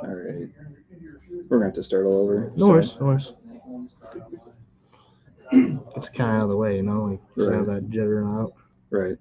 All right. We're going to have to start all over. No worries, no worries. It's kind of out of the way, you know, like just have that jitter out. Right.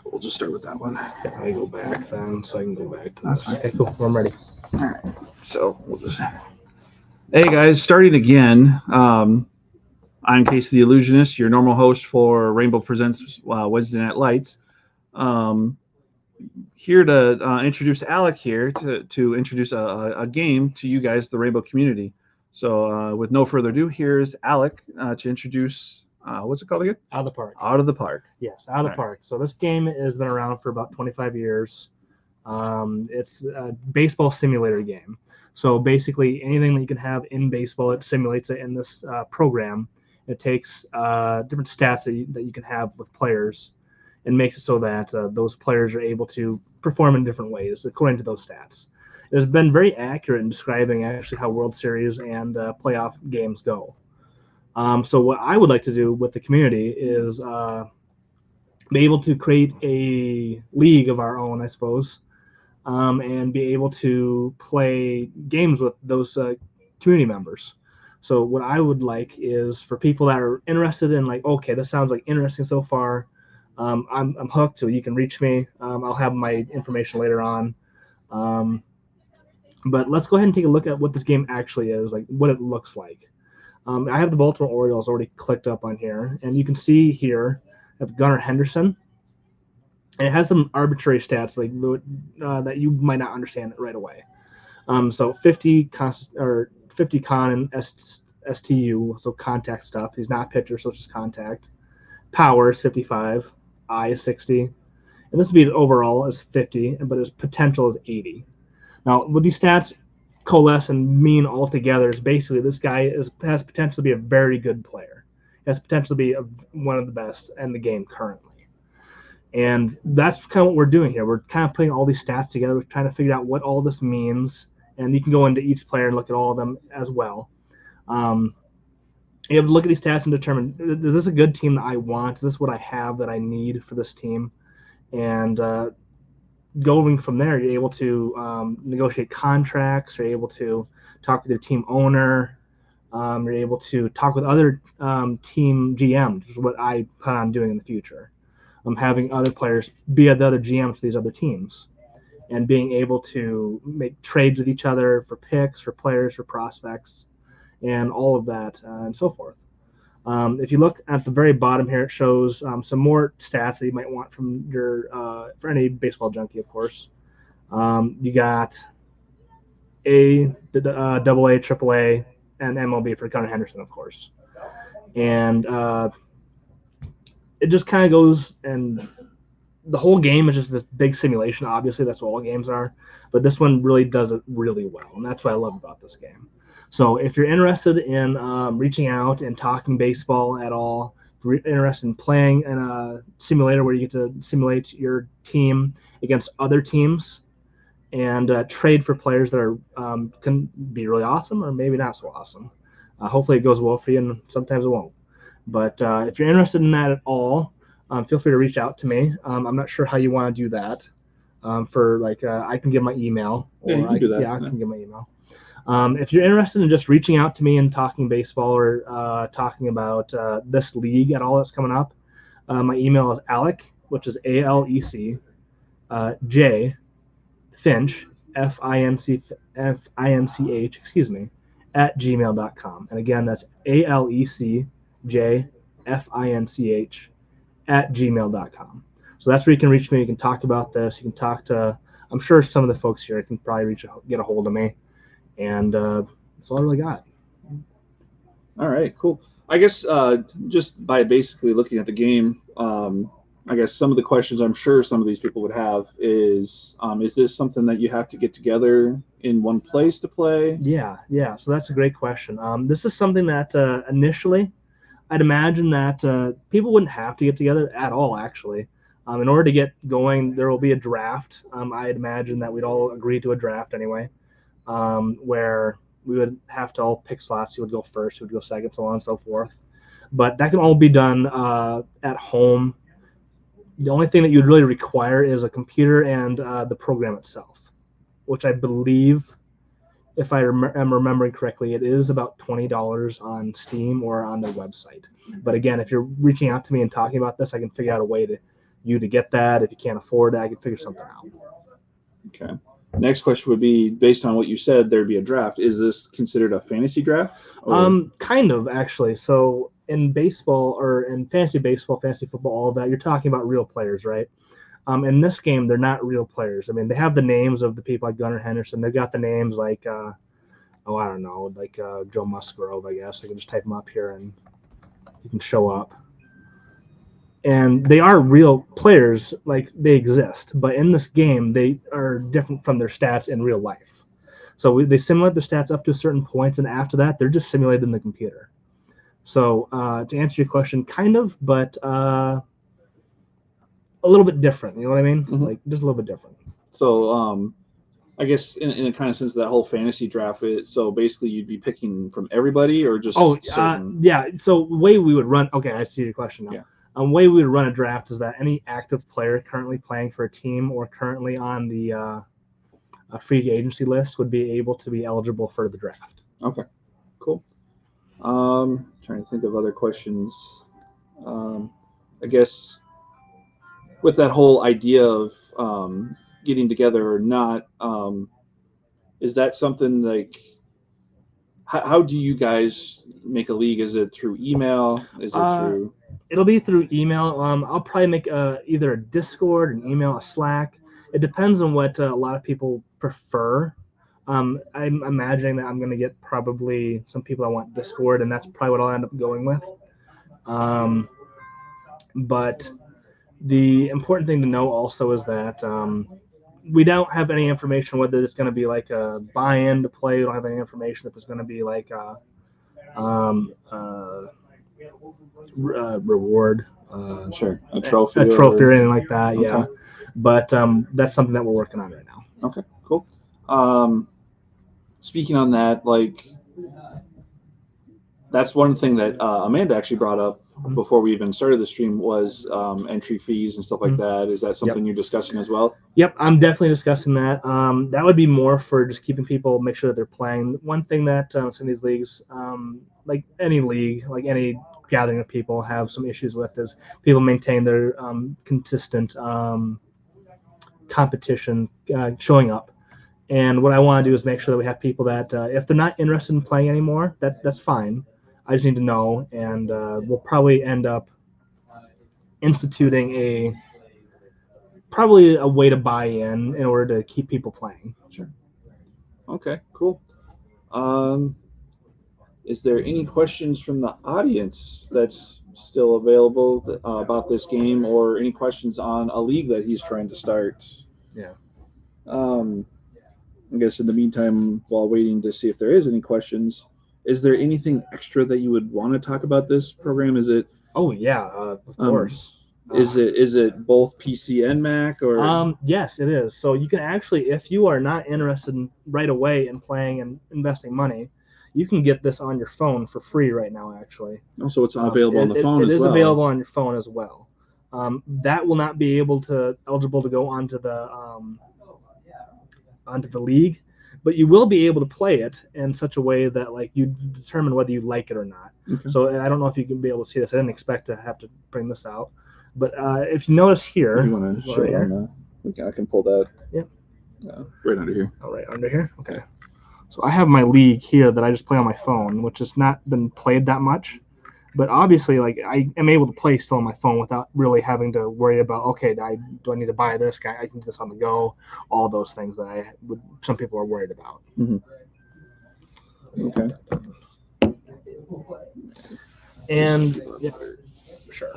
We'll just start with that one. Yeah, I go back then, so I can go back to this. Okay, cool. I'm ready. All right. So we'll just. Hey guys, starting again. I'm Casey the Illusionist, your normal host for Rainbow Presents Wednesday Night Lights. Here to introduce Alec here to introduce a game to you guys, the Rainbow community. So with no further ado, here's Alec to introduce, what's it called again? Out of the Park. Out of the Park. Yes, Out of the Park. So this game has been around for about 25 years. It's a baseball simulator game. So basically anything that you can have in baseball, it simulates it in this program. It takes different stats that you can have with players and makes it so that those players are able to perform in different ways according to those stats. It has been very accurate in describing actually how World Series and playoff games go. So what I would like to do with the community is be able to create a league of our own, I suppose, and be able to play games with those community members. So what I would like is for people that are interested in like, okay, this sounds like interesting so far. I'm hooked, so you can reach me. I'll have my information later on. But let's go ahead and take a look at what this game actually is, like what it looks like. I have the Baltimore Orioles already clicked up on here, and you can see here I have Gunnar Henderson. And it has some arbitrary stats like that you might not understand it right away. So 50 con and STU, so contact stuff. He's not a pitcher, so it's just contact. Power is 55, I is 60, and this speed overall is 50, but his potential is 80. Now, what these stats coalesce and mean altogether is basically this guy has potential to be a very good player. He has potential to be one of the best in the game currently. And that's kind of what we're doing here. We're kind of putting all these stats together. We're trying to figure out what all this means. And you can go into each player and look at all of them as well. You have to look at these stats and determine, is this a good team that I want? Is this what I have that I need for this team? And going from there, you're able to negotiate contracts. You're able to talk with your team owner. You're able to talk with other team GMs, which is what I plan on doing in the future. Having other players be the other GMs for these other teams and being able to make trades with each other for picks, for players, for prospects, and all of that and so forth. If you look at the very bottom here, it shows some more stats that you might want from your for any baseball junkie, of course. You got AA, AAA, and MLB for Gunnar Henderson, of course. And it just kind of goes, and the whole game is just this big simulation. Obviously, that's what all games are, but this one really does it really well, and that's what I love about this game. So if you're interested in reaching out and talking baseball at all, if you're interested in playing in a simulator where you get to simulate your team against other teams and trade for players that are can be really awesome or maybe not so awesome. Hopefully it goes well for you, and sometimes it won't. But if you're interested in that at all, feel free to reach out to me. I'm not sure how you want to do that. For like, I can give my email. Yeah, you can do that. Yeah, I can give my email. If you're interested in just reaching out to me and talking baseball or talking about this league at all that's coming up, my email is Alec, which is ALEC, J, Finch, FINCH, excuse me, at gmail.com. And again, that's ALEC, J, FINCH, at gmail.com. So that's where you can reach me. You can talk about this. You can talk to, I'm sure some of the folks here can probably get a hold of me. And that's all I really got. All right, cool. I guess just by basically looking at the game, I guess some of the questions I'm sure some of these people would have is this something that you have to get together in one place to play? Yeah. So that's a great question. This is something that initially I'd imagine that people wouldn't have to get together at all, actually. In order to get going, there will be a draft. I'd imagine that we'd all agree to a draft anyway, where we would have to all pick slots. You would go first, you would go second, so on and so forth. But that can all be done at home. The only thing that you'd really require is a computer and the program itself, which I believe, if I am remembering correctly, it is about $20 on Steam or on their website. But again, if you're reaching out to me and talking about this, I can figure out a way to get that. If you can't afford it, I can figure something out. Okay. Next question would be, based on what you said, there'd be a draft. Is this considered a fantasy draft? Kind of, actually. So in baseball, or in fantasy baseball, fantasy football, all of that, you're talking about real players, right? In this game, they're not real players. I mean, they have the names of the people like Gunnar Henderson. They've got the names like, I don't know, like Joe Musgrove, I guess. I can just type them up here and you can show up. And they are real players, like they exist. But in this game, they are different from their stats in real life. So they simulate their stats up to a certain point, and after that, they're just simulated in the computer. So to answer your question, kind of, but a little bit different. You know what I mean? Mm-hmm. Like just a little bit different. So I guess in a kind of sense of that whole fantasy draft, so basically you'd be picking from everybody or just yeah. So the way we would run, okay, I see your question now. Yeah. The way we would run a draft is that any active player currently playing for a team or currently on the a free agency list would be able to be eligible for the draft. Okay, cool. Trying to think of other questions. I guess with that whole idea of getting together or not, is that something like, how do you guys make a league? Is it through email? Is it through? It'll be through email. I'll probably make either a Discord, an email, a Slack. It depends on what a lot of people prefer. I'm imagining that I'm going to get probably some people that want Discord, and that's probably what I'll end up going with. But the important thing to know also is that we don't have any information whether it's going to be like a buy-in to play. We don't have any information if it's going to be like a reward. Sure, a trophy or anything like that. Okay. Yeah, but that's something that we're working on right now. Okay, cool. Speaking on that, like, that's one thing that Amanda actually brought up before we even started the stream was entry fees and stuff like that. Is that something you're discussing as well? Yep, I'm definitely discussing that. That would be more for just keeping people, make sure that they're playing. One thing that some of these leagues, like any league, like any gathering of people, have some issues with is people maintain their consistent competition showing up. And what I want to do is make sure that we have people that if they're not interested in playing anymore, that's fine. I just need to know, and we'll probably end up instituting probably a way to buy in order to keep people playing. Sure. Okay, cool. Is there any questions from the audience that's still available about this game, or any questions on a league that he's trying to start? Yeah. I guess in the meantime, while waiting to see if there is any questions, is there anything extra that you would want to talk about this program? Is it? Oh yeah, of course. Is it both PC and Mac, or? Yes, it is. So you can actually, if you are not interested right away in playing and investing money, you can get this on your phone for free right now. Actually. Oh, so it's available on the phone as well. It is available on your phone as well. That will not be eligible to go onto the league, but you will be able to play it in such a way that like you determine whether you like it or not. Okay. So I don't know if you can be able to see this. I didn't expect to have to bring this out, but if you notice here, if you want to show it, I can pull that. Yep. Right under here. Oh, right under here. Okay. So I have my league here that I just play on my phone, which has not been played that much. But obviously, like I am able to play still on my phone without really having to worry about, okay, do I need to buy this guy? I can do this on the go. All those things that some people are worried about. Mm-hmm. Okay. And yeah, sure.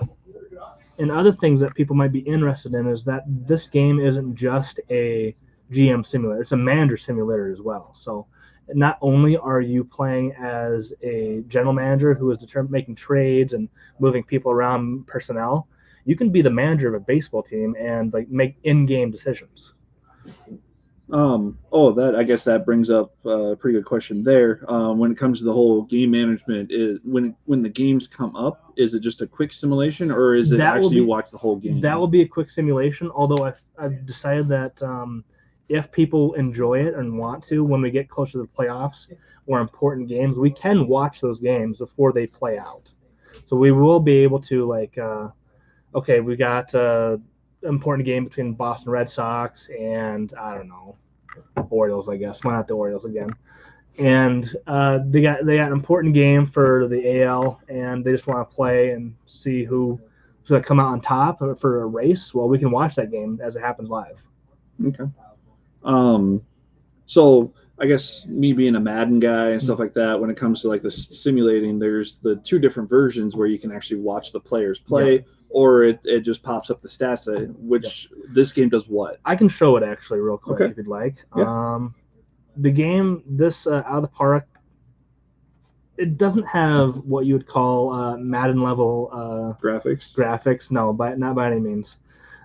And other things that people might be interested in is that this game isn't just a GM simulator; it's a manager simulator as well. So not only are you playing as a general manager who is making trades and moving people around personnel, you can be the manager of a baseball team and like make in-game decisions. That I guess that brings up a pretty good question there. When it comes to the whole game management, is when the games come up, is it just a quick simulation, or is it actually you watch the whole game? That will be a quick simulation. Although I've decided that if people enjoy it and want to, when we get closer to the playoffs or important games, we can watch those games before they play out. So we will be able to like, okay, we got important game between Boston Red Sox and I don't know, Orioles, I guess. Why not the Orioles again? And they got an important game for the AL, and they just want to play and see who's going to come out on top for a race. Well, we can watch that game as it happens live. Okay. So I guess me being a Madden guy and stuff like that, when it comes to like the simulating, there's the two different versions where you can actually watch the players play. Yeah. Or it just pops up the stats, which this game does what? I can show it actually real quick if you'd like. Yeah. The game, this Out of the Park, it doesn't have what you would call Madden level graphics. Graphics, no, not by any means.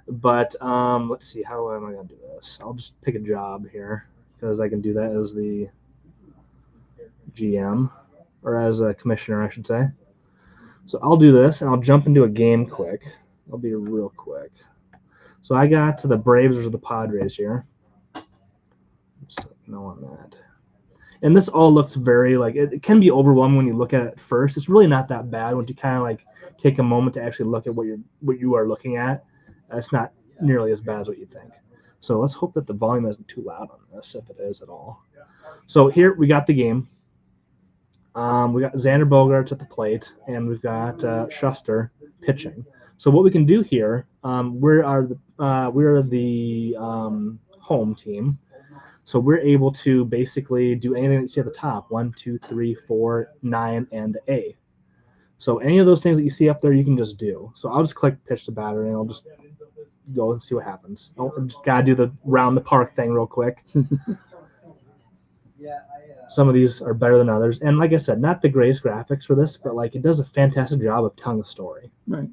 But let's see, how am I going to do this? I'll just pick a job here because I can do that as the GM, or as a commissioner, I should say. So I'll do this, and I'll jump into a game quick. I'll be real quick. So I got to the Braves versus the Padres here. No on that. And this all looks very, like, it can be overwhelming when you look at it first. It's really not that bad once you kind of, like, take a moment to actually look at what you are looking at. It's not nearly as bad as what you think. So let's hope that the volume isn't too loud on this, if it is at all. So here we got the game. We got Xander Bogaerts at the plate, and we've got Shuster pitching. So what we can do here, we are the home team, so we're able to basically do anything that you see at the top: 1, 2, 3, 4, 9, and A. So any of those things that you see up there, you can just do. So I'll just click pitch to batter, and I'll just go and see what happens. I just gotta do the round the park thing real quick. Some of these are better than others, and like I said, not the greatest graphics for this, but like it does a fantastic job of telling the story. Right.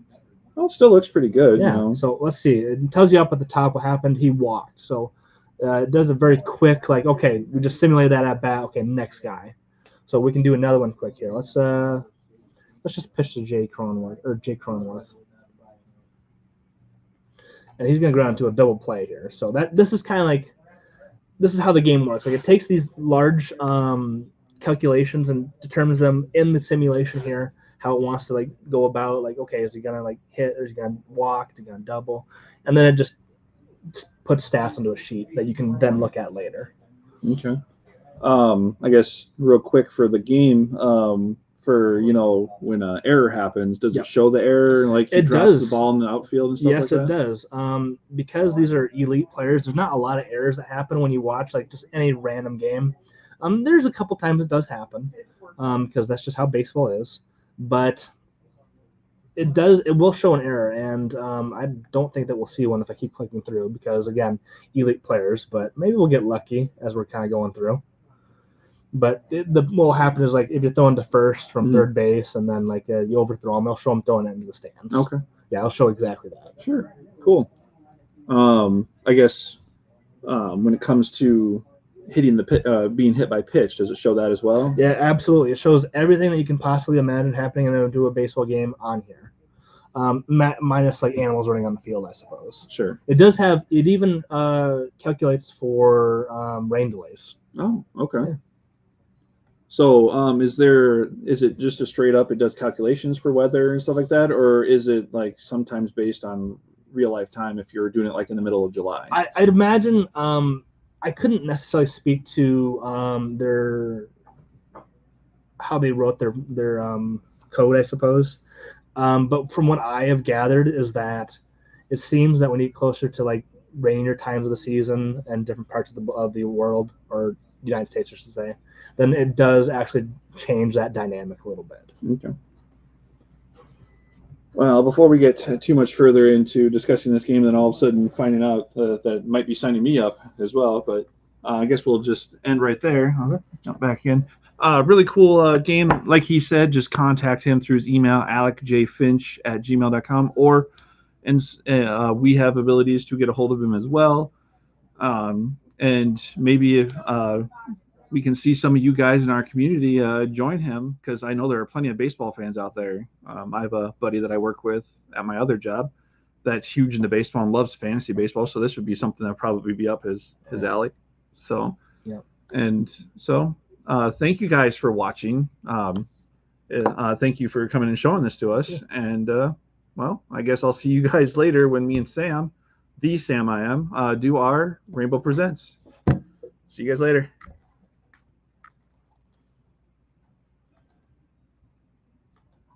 Well, it still looks pretty good. Yeah. You know? So let's see. It tells you up at the top what happened. He walked. So it does a very quick, like, okay, we just simulated that at bat. Okay, next guy. So we can do another one quick here. Let's just pitch to Jake Cronenworth, and he's gonna go down to a double play here. So this is kind of like. This is how the game works. Like it takes these large calculations and determines them in the simulation here how it wants to like go about. Like, okay, is he gonna like hit, or is he gonna walk? Is he gonna double? And then it just puts stats into a sheet that you can then look at later. Okay. I guess real quick for the game, for when an error happens, does it show the error, like he drops the ball in the outfield and stuff like that? Yes, it does. Because these are elite players, there's not a lot of errors that happen when you watch like just any random game. There's a couple times it does happen, because that's just how baseball is. But it will show an error, and I don't think that we'll see one if I keep clicking through, because again, elite players. But maybe we'll get lucky as we're kind of going through. But what will happen is, like, if you're throwing to first from third base and then, like, you overthrow them, they'll show them throwing it into the stands. Okay. Yeah, I'll show exactly that. Sure. Cool. I guess when it comes to hitting being hit by pitch, does it show that as well? Yeah, absolutely. It shows everything that you can possibly imagine happening in a baseball game on here. Minus, like, animals running on the field, I suppose. Sure. It does have – it even calculates for rain delays. Oh, okay. Yeah. So, is it just a straight up, it does calculations for weather and stuff like that, or is it like sometimes based on real life time if you're doing it like in the middle of July? I'd imagine, I couldn't necessarily speak to how they wrote their code, I suppose. But from what I have gathered is that it seems that when you get closer to like rainier times of the season and different parts of the world, or United States, I should say, then it does actually change that dynamic a little bit. Okay. Well, before we get too much further into discussing this game, and then all of a sudden finding out that might be signing me up as well, but I guess we'll just end right there. I'll jump back in. Really cool game. Like he said, just contact him through his email, alecjfinch@gmail.com, or and we have abilities to get a hold of him as well. And maybe if we can see some of you guys in our community join him, because I know there are plenty of baseball fans out there. I have a buddy that I work with at my other job that's huge into baseball and loves fantasy baseball, so this would be something that would probably be up his alley. So, yeah. And so, thank you guys for watching. Thank you for coming and showing this to us. Yeah. And well, I guess I'll see you guys later when me and Sam, the Sam I am, do our Rainbow Presents. See you guys later.